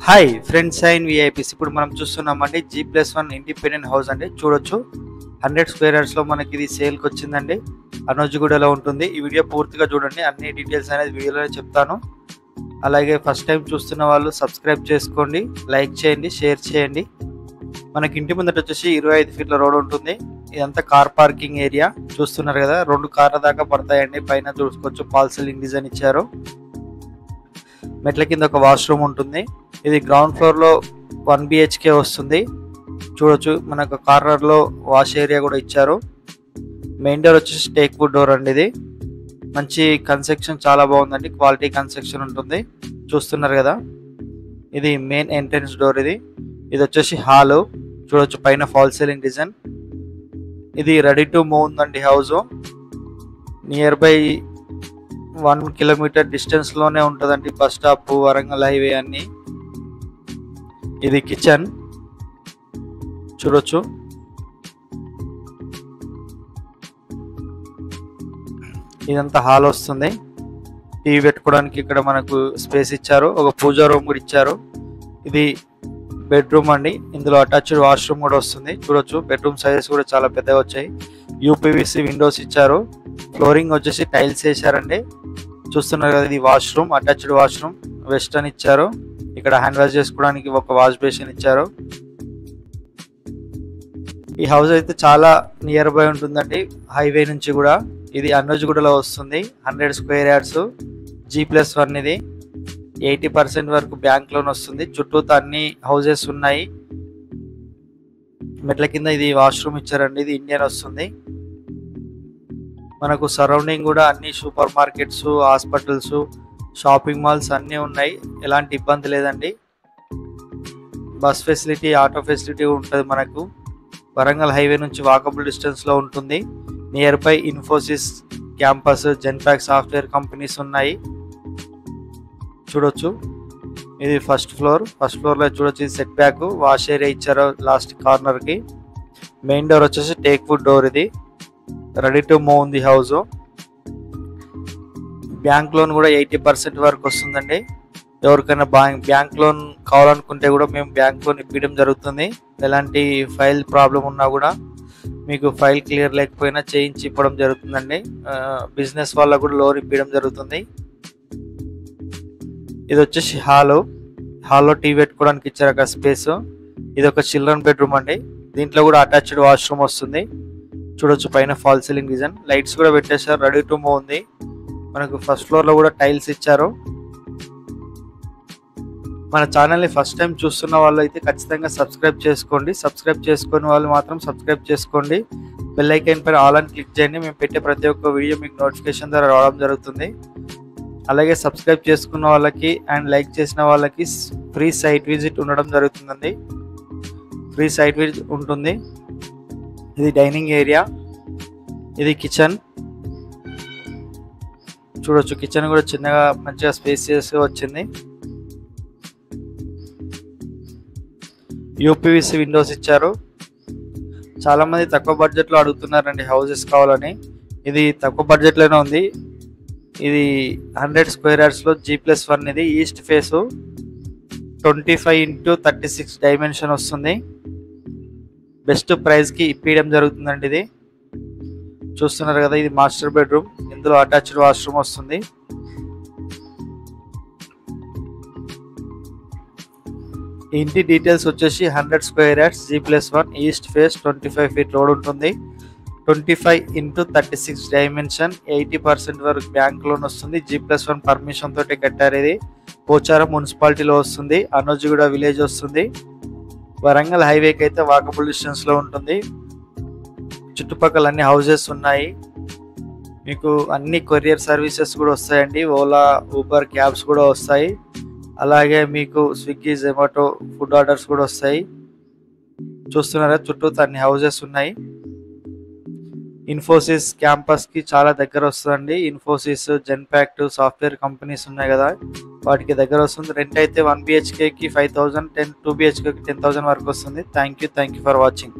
Hi friends and VIPs. ఇప్పుడు మనం చూస్తున్నామండి G+1 ఇండిపెండెంట్ హౌస్ అండి. చూడొచ్చు 100 స్క్వేర్ యార్డ్స్లో మనకి ఇది సేల్కి వచ్చిందండి. అనోజ్గూడలో ఉంటుంది. ఈ వీడియో పూర్తిగా చూడండి, అన్ని డీటెయిల్స్ అనేది వీడియోలోనే చెప్తాను. అలాగే ఫస్ట్ టైం చూస్తున్న వాళ్ళు సబ్స్క్రైబ్ చేసుకోండి, లైక్ చేయండి, షేర్ చేయండి. మనకి ఇంటి ముందట వచ్చేసి 25 ఫీట్ల రోడ్ ఉంటుంది. ఇదంతా కార్ పార్కింగ్ ఏరియా చూస్తున్నారు కదా, 2 కార్ల దాకా పడతాయండి. పైన చూసుకోవచ్చు ఫాల్ సీలింగ్ డిజైన్ ఇచ్చారు. మెట్ల కింద ఒక వాష్రూమ్ ఉంటుంది. ఇది గ్రౌండ్ ఫ్లోర్లో 1 BHK వస్తుంది. చూడొచ్చు మనకు కార్నర్లో వాష్ ఏరియా కూడా ఇచ్చారు. మెయిన్ డోర్ వచ్చేసి టేక్ వుడ్ డోర్ అండి. ఇది మంచి కన్స్ట్రక్షన్, చాలా బాగుందండి. క్వాలిటీ కన్స్ట్రక్షన్ ఉంటుంది. చూస్తున్నారు కదా, ఇది మెయిన్ ఎంట్రన్స్ డోర్. ఇది వచ్చేసి హాల్. చూడొచ్చు పైన ఫాల్ సీలింగ్ డిజైన్. ఇది రెడీ టు మూవ్ ఉందండి. House nearby 1 kilometre distance లోనే ఉంటుందండి. బస్ స్టాప్, వరంగల్ హైవే అన్ని. ఇది కిచెన్ చూడొచ్చు. ఇదంతా హాల్ వస్తుంది. టీవీ పెట్టుకోవడానికి ఇక్కడ మనకు స్పేస్ ఇచ్చారు. ఒక పూజా రూమ్ కూడా ఇచ్చారు. ఇది బెడ్రూమ్ అండి. ఇందులో అటాచ్డ్ వాష్రూమ్ కూడా వస్తుంది. చూడొచ్చు బెడ్రూమ్ సైజెస్ కూడా చాలా పెద్దగా వచ్చాయి. UPVC విండోస్ ఇచ్చారు. ఫ్లోరింగ్ వచ్చేసి టైల్స్ వేసారండి. చూస్తున్నారు కదా, ఇది వాష్రూమ్, అటాచ్డ్ వాష్రూమ్. వెస్టర్న్ ఇచ్చారు. ఇక్కడ హ్యాండ్ వాష్ చేసుకోవడానికి ఒక వాష్ బేసిన్ ఇచ్చారు. ఈ హౌస్ అయితే చాలా నియర్ బై ఉంటుందండి హైవే నుంచి కూడా. ఇది అనోజ్గూడలో వస్తుంది. 100 స్క్వేర్ యార్డ్స్, G+1. ఇది 80% వరకు బ్యాంక్ లోన్ వస్తుంది. చుట్టూతో అన్ని హౌసెస్ ఉన్నాయి. మెట్ల కింద ఇది వాష్రూమ్ ఇచ్చారండి. ఇది ఇండియన్ వస్తుంది. మనకు సరౌండింగ్ కూడా అన్ని super markets, hospitals, shopping malls అన్నీ ఉన్నాయి. ఎలాంటి ఇబ్బంది లేదండి. బస్ ఫెసిలిటీ, ఆటో ఫెసిలిటీ ఉంటుంది. మనకు వరంగల్ హైవే నుంచి వాకబుల్ డిస్టెన్స్లో ఉంటుంది. Near by Infosys campus, Genpact software companies ఉన్నాయి. చూడొచ్చు ఇది ఫస్ట్ ఫ్లోర్. ఫస్ట్ ఫ్లోర్లో చూడొచ్చు, ఇది సెట్ బ్యాక్, వాష్ ఏరియా ఇచ్చారు లాస్ట్ కార్నర్కి. మెయిన్ డోర్ వచ్చేసి టేక్ వుడ్ డోర్. ఇది రెడీ టు మూవ్ ఉంది హౌస్. బ్యాంక్ లోన్ కూడా 80% వరకు వస్తుందండి. ఎవరికైనా బ్యాంక్ లోన్ కావాలనుకుంటే కూడా మేము బ్యాంక్ లోన్ ఇప్పించడం జరుగుతుంది. ఎలాంటి ఫైల్ ప్రాబ్లం ఉన్నా కూడా మీకు ఫైల్ క్లియర్ లేకపోయినా చేయించి ఇవ్వడం జరుగుతుందండి. బిజినెస్ వాళ్ళకు కూడా లోన్ ఇప్పించడం జరుగుతుంది. ఇది వచ్చేసి హాల్లో టీవీ పెట్టుకోవడానికి ఇచ్చారు అక్కడ స్పేస్. ఇది ఒక చిల్డ్రన్ బెడ్రూమ్ అండి. దీంట్లో కూడా అటాచ్డ్ వాష్రూమ్ వస్తుంది. చూడొచ్చు పైన ఫాల్ సీలింగ్ డిజైన్, లైట్స్ కూడా పెట్టేశారు. రెడీ టు మూవ్ ఉంది. మనకు ఫస్ట్ ఫ్లోర్లో కూడా టైల్స్ ఇచ్చారు. మన ఛానల్ని ఫస్ట్ టైం చూస్తున్న వాళ్ళు అయితే ఖచ్చితంగా సబ్స్క్రైబ్ చేసుకోండి. సబ్స్క్రైబ్ చేసుకునే వాళ్ళు మాత్రం సబ్స్క్రైబ్ చేసుకోండి. బెల్ ఐకాన్ పైన ఆల్ అని క్లిక్ చేయండి. మేము పెట్టే ప్రతి ఒక్క వీడియో మీకు నోటిఫికేషన్ ద్వారా రావడం జరుగుతుంది. అలాగే సబ్స్క్రైబ్ చేసుకున్న వాళ్ళకి అండ్ లైక్ చేసిన వాళ్ళకి ఫ్రీ సైట్ విజిట్ ఉండడం జరుగుతుందండి. ఫ్రీ సైట్ విజిట్ ఉంటుంది. ఇది డైనింగ్ ఏరియా. ఇది కిచెన్. చూడొచ్చు కిచెన్ కూడా చిన్నగా మంచిగా స్పేసియస్ వచ్చింది. UPVC విండోస్ ఇచ్చారు. చాలా మంది తక్కువ బడ్జెట్లో అడుగుతున్నారండి హౌసెస్ కావాలని. ఇది తక్కువ బడ్జెట్లోనే ఉంది. ఇది 100 స్క్వేర్ యార్డ్స్లో G+1. ఇది ఈస్ట్ ఫేసు, 25x36 డైమెన్షన్ వస్తుంది. బెస్ట్ ప్రైస్కి ఇప్పించడం జరుగుతుందండి. ఇది చూస్తున్నారు కదా, ఇది మాస్టర్ బెడ్రూమ్. ఇందులో అటాచ్డ్ వాష్రూమ్ వస్తుంది. ఇంటి డీటెయిల్స్ వచ్చేసి 100 square yards, G+1, east face, 25 feet road ఉంటుంది. 25x36 డైమెన్షన్, 80% వరకు బ్యాంక్ లోన్ వస్తుంది. G+1 పర్మిషన్ తోటి కట్టారు. ఇది పోచారం మున్సిపాలిటీలో వస్తుంది. అనోజ్గూడ విలేజ్ వస్తుంది. వరంగల్ హైవేకి అయితే వాకబుల్ డిస్టెన్స్లో ఉంటుంది. చుట్టుపక్కల అన్ని హౌసెస్ ఉన్నాయి. మీకు అన్ని కొరియర్ సర్వీసెస్ కూడా వస్తాయండి. ఓలా, ఊబర్, క్యాబ్స్ కూడా వస్తాయి. అలాగే మీకు స్విగ్గీ, జొమాటో ఫుడ్ ఆర్డర్స్ కూడా వస్తాయి. చూస్తున్నారా, చుట్టూ అన్ని హౌసెస్ ఉన్నాయి. ఇన్ఫోసిస్ క్యాంపస్కి చాలా దగ్గర వస్తుందండి. ఇన్ఫోసిస్, జెన్పాక్ సాఫ్ట్వేర్ కంపెనీస్ ఉన్నాయి కదా, వాటికి దగ్గర వస్తుంది. రెంట్ అయితే 1 BHKకి 5,000, 2 BHKకి 10,000 వరకు వస్తుంది. Thank you for watching.